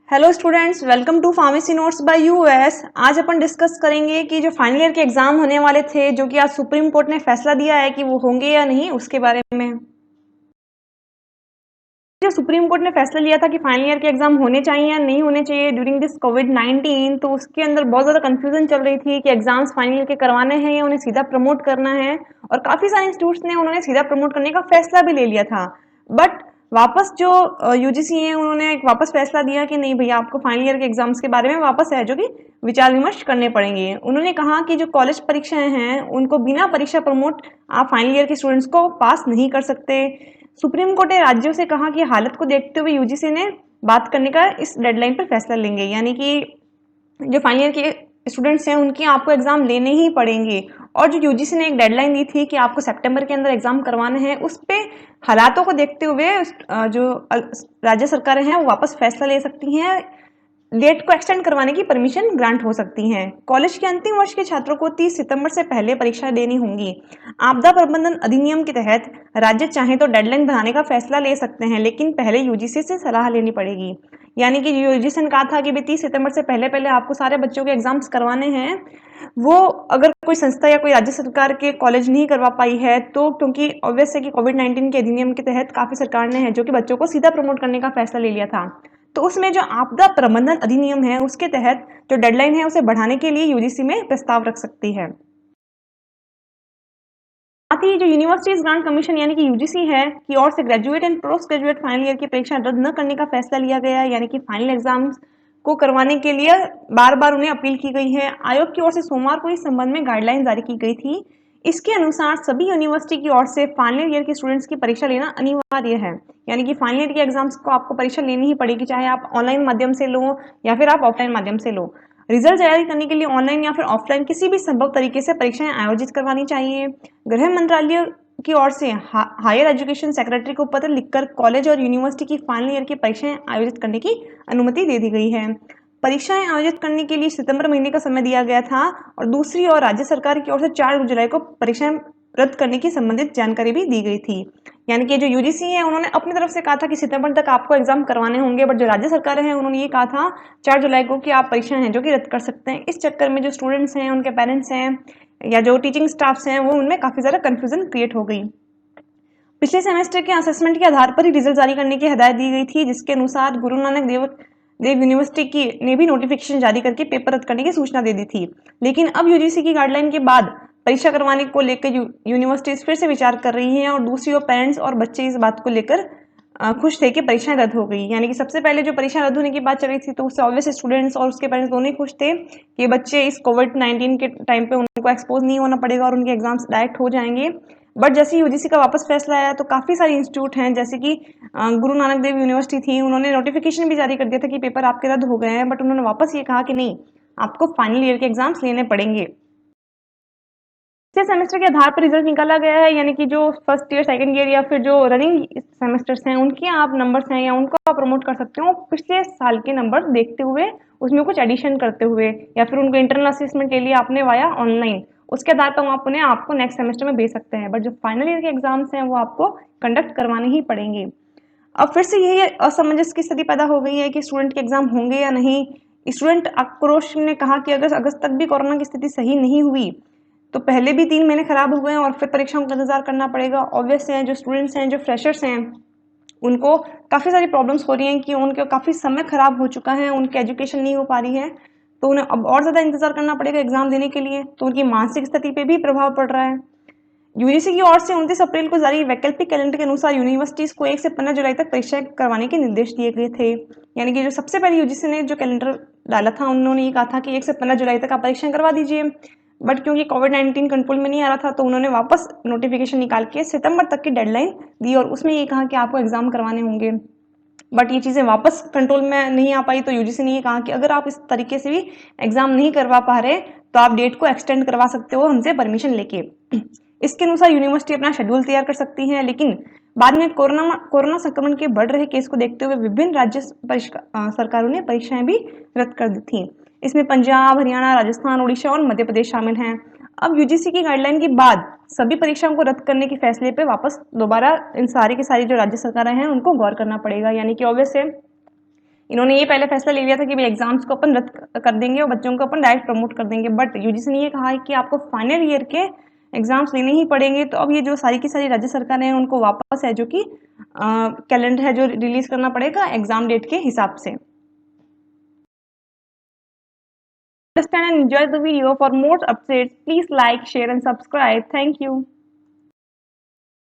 Hello students, welcome to pharmacy notes by us. आज अपन discuss करेंगे कि जो फाइनल ईयर के एग्जाम होने वाले थे, जो कि आज सुप्रीम कोर्ट ने फैसला दिया है कि वो होंगे या नहीं, उसके बारे में। जो सुप्रीम कोर्ट ने फैसला लिया था कि फाइनल ईयर के एग्जाम होने चाहिए या नहीं होने चाहिए ड्यूरिंग दिस कोविड-19, तो उसके अंदर बहुत ज़्यादा कंफ्यूजन चल रही थी कि एग्जाम्स फाइनल ईयर के करवाने हैं या उन्हें सीधा प्रमोट करना है। और काफ़ी सारे इंस्टीट्यूट्स ने उन्होंने सीधा प्रमोट करने का फैसला भी ले लिया था। बट वापस जो यूजीसी है, उन्होंने एक वापस फैसला दिया कि नहीं भैया, आपको फाइनल ईयर के एग्जाम्स के बारे में वापस है जो कि विचार विमर्श करने पड़ेंगे। उन्होंने कहा कि जो कॉलेज परीक्षाएं हैं, उनको बिना परीक्षा प्रमोट आप फाइनल ईयर के स्टूडेंट्स को पास नहीं कर सकते। सुप्रीम कोर्ट ने राज्यों से कहा कि हालत को देखते हुए यूजीसी ने बात करने का इस डेडलाइन पर फैसला लेंगे, यानी कि जो फाइनल ईयर के स्टूडेंट्स हैं उनके आपको एग्जाम लेने ही पड़ेंगे। और जो यूजीसी ने एक डेडलाइन दी थी कि आपको सितंबर के अंदर एग्जाम करवाने हैं, उस पे हालातों को देखते हुए जो राज्य सरकारें हैं वो वापस फैसला ले सकती हैं, डेट को एक्सटेंड करवाने की परमिशन ग्रांट हो सकती है। कॉलेज के अंतिम वर्ष के छात्रों को 30 सितंबर से पहले परीक्षा देनी होंगी। आपदा प्रबंधन अधिनियम के तहत राज्य चाहे तो डेडलाइन बढ़ाने का फैसला ले सकते हैं, लेकिन पहले यूजीसी से सलाह लेनी पड़ेगी। यानी कि यूजीसी ने कहा था कि 30 सितंबर से पहले पहले आपको सारे बच्चों के एग्जाम्स करवाने हैं। वो अगर कोई संस्था या कोई राज्य सरकार के कॉलेज नहीं करवा पाई है, तो क्योंकि ऑब्वियस है कि कोविड-19 के अधिनियम के तहत काफी सरकार ने है जो कि बच्चों को सीधा प्रमोट करने का फैसला ले लिया था, तो उसमें जो आपदा प्रबंधन अधिनियम है उसके तहत जो डेडलाइन है उसे बढ़ाने के लिए यूजीसी में प्रस्ताव रख सकती है। साथ ही जो यूनिवर्सिटीज ग्रांट कमीशन यानी कि यूजीसी है की ओर से graduate and post graduate final year की परीक्षा रद्द न करने का फैसला लिया गया है, यानी कि फाइनल एग्जाम्स को करवाने के लिए बार बार उन्हें अपील की गई है। आयोग की ओर से सोमवार को इस संबंध में गाइडलाइन जारी की गई थी। इसके अनुसार सभी यूनिवर्सिटी की ओर से फाइनल ईयर के स्टूडेंट्स की परीक्षा लेना अनिवार्य है, यानी कि फाइनल ईयर के एग्जाम्स को आपको परीक्षा लेनी ही पड़ेगी, चाहे आप ऑनलाइन माध्यम से लो या फिर आप ऑफलाइन माध्यम से लो। रिजल्ट जारी करने के लिए ऑनलाइन या फिर ऑफलाइन किसी भी संभव तरीके से परीक्षाएं आयोजित करवानी चाहिए। गृह मंत्रालय की ओर से हायर एजुकेशन सेक्रेटरी को पत्र लिखकर कॉलेज और यूनिवर्सिटी की फाइनल ईयर की परीक्षाएं आयोजित करने की अनुमति दे दी गई है। परीक्षाएं आयोजित करने के लिए सितंबर महीने का समय दिया गया था, और दूसरी ओर राज्य सरकार की ओर से 4 जुलाई को परीक्षाएं रद्द करने की संबंधित जानकारी भी दी गई थी। यानी कि जो यूजीसी है उन्होंने अपनी तरफ से कहा था कि सितंबर तक आपको एग्जाम करवाने होंगे, बट जो राज्य सरकारें हैं उन्होंने ये कहा था 4 जुलाई को कि आप परीक्षाएं हैं जो कि रद्द कर सकते हैं। इस चक्कर में जो स्टूडेंट्स हैं, उनके पेरेंट्स हैं या जो टीचिंग स्टाफ्स हैं, वो उनमें काफी ज्यादा कंफ्यूजन क्रिएट हो गई। पिछले सेमेस्टर के असेसमेंट के आधार पर ही रिजल्ट जारी करने की हिदायत दी गई थी, जिसके अनुसार गुरु नानक देव यूनिवर्सिटी की ने भी नोटिफिकेशन जारी करके पेपर रद्द करने की सूचना दे दी थी। लेकिन अब यूजीसी की गाइडलाइन के बाद परीक्षा करवाने को लेकर यूनिवर्सिटीज फिर से विचार कर रही हैं, और दूसरी ओर पेरेंट्स और बच्चे इस बात को लेकर खुश थे कि परीक्षाएं रद्द हो गई। यानी कि सबसे पहले जो परीक्षा रद्द होने की बात चल रही थी, तो उससे ऑब्वियस स्टूडेंट्स और उसके पेरेंट्स दोनों ही खुश थे कि बच्चे इस कोविड-19 के टाइम पे उनको एक्सपोज नहीं होना पड़ेगा और उनके एग्जाम्स डायरेक्ट हो जाएंगे। बट जैसे यूजीसी का वापस फैसला आया, तो काफ़ी सारे इंस्टीट्यूट हैं, जैसे कि गुरु नानक देव यूनिवर्सिटी थी, उन्होंने नोटिफिकेशन भी जारी कर दिया था कि पेपर आपके रद्द हो गए हैं, बट उन्होंने वापस ये कहा कि नहीं, आपको फाइनल ईयर के एग्जाम्स लेने पड़ेंगे। पिछले सेमेस्टर के आधार पर रिजल्ट निकाला गया है, यानी कि जो फर्स्ट ईयर, सेकंड ईयर या फिर जो रनिंग सेमेस्टर्स हैं उनके आप नंबर्स हैं या उनको आप प्रमोट कर सकते हो पिछले साल के नंबर देखते हुए, उसमें कुछ एडिशन करते हुए, या फिर उनको इंटरनल असेसमेंट के लिए आपने वाया ऑनलाइन, उसके आधार पर आप उन्हें आपको नेक्स्ट सेमेस्टर में भेज सकते हैं। बट जो फाइनल ईयर के एग्जाम्स हैं वो आपको कंडक्ट करवाने ही पड़ेंगे। अब फिर से यही असमंजस की स्थिति पैदा हो गई है कि स्टूडेंट के एग्जाम होंगे या नहीं। स्टूडेंट आक्रोश ने कहा कि अगर अगस्त तक भी कोरोना की स्थिति सही नहीं हुई, तो पहले भी 3 महीने खराब हो गए हैं और फिर परीक्षाओं का इंतजार करना पड़ेगा। ऑब्वियस है, जो स्टूडेंट्स हैं, जो फ्रेशर्स हैं, उनको काफ़ी सारी प्रॉब्लम्स हो रही हैं कि उनके काफ़ी समय खराब हो चुका है, उनकी एजुकेशन नहीं हो पा रही है, तो उन्हें अब और ज़्यादा इंतजार करना पड़ेगा एग्जाम देने के लिए, तो उनकी मानसिक स्थिति पे भी प्रभाव पड़ रहा है। यूजीसी की ओर से 29 अप्रैल को जारी वैकल्पिक कैलेंडर के अनुसार यूनिवर्सिटीज को 1 से 15 जुलाई तक परीक्षा करवाने के निर्देश दिए गए थे। यानी कि जो सबसे पहले यूजीसी ने जो कैलेंडर डाला था, उन्होंने ये कहा था कि 1 से 15 जुलाई तक आप परीक्षाएं करवा दीजिए, बट क्योंकि कोविड-19 कंट्रोल में नहीं आ रहा था, तो उन्होंने वापस नोटिफिकेशन निकाल के सितंबर तक की डेडलाइन दी और उसमें ये कहा कि आपको एग्जाम करवाने होंगे। बट ये चीज़ें वापस कंट्रोल में नहीं आ पाई, तो यूजीसी ने ये कहा कि अगर आप इस तरीके से भी एग्जाम नहीं करवा पा रहे, तो आप डेट को एक्सटेंड करवा सकते हो हमसे परमिशन लेके। इसके अनुसार यूनिवर्सिटी अपना शेड्यूल तैयार कर सकती है, लेकिन बाद में कोरोना संक्रमण के बढ़ रहे केस को देखते हुए विभिन्न राज्य सरकारों ने परीक्षाएं भी रद्द कर दी थी। इसमें पंजाब, हरियाणा, राजस्थान, उड़ीसा और मध्य प्रदेश शामिल हैं। अब यूजीसी की गाइडलाइन के बाद सभी परीक्षाओं को रद्द करने के फैसले पे वापस दोबारा इन सारी की सारी जो राज्य सरकारें हैं उनको गौर करना पड़ेगा। यानी कि ऑब्वियस है इन्होंने ये पहले फैसला ले लिया था कि भाई एग्जाम्स को अपन रद्द कर देंगे और बच्चों को अपन डायरेक्ट प्रमोट कर देंगे, बट यूजीसी ने ये कहा है कि आपको फाइनल ईयर के एग्जाम्स लेने ही पड़ेंगे। तो अब ये जो सारी की सारी राज्य सरकार है उनको वापस है जो कि कैलेंडर है जो रिलीज करना पड़ेगा एग्जाम डेट के हिसाब से। Understand and enjoy the video. For more updates, please like, share and subscribe. Thank you.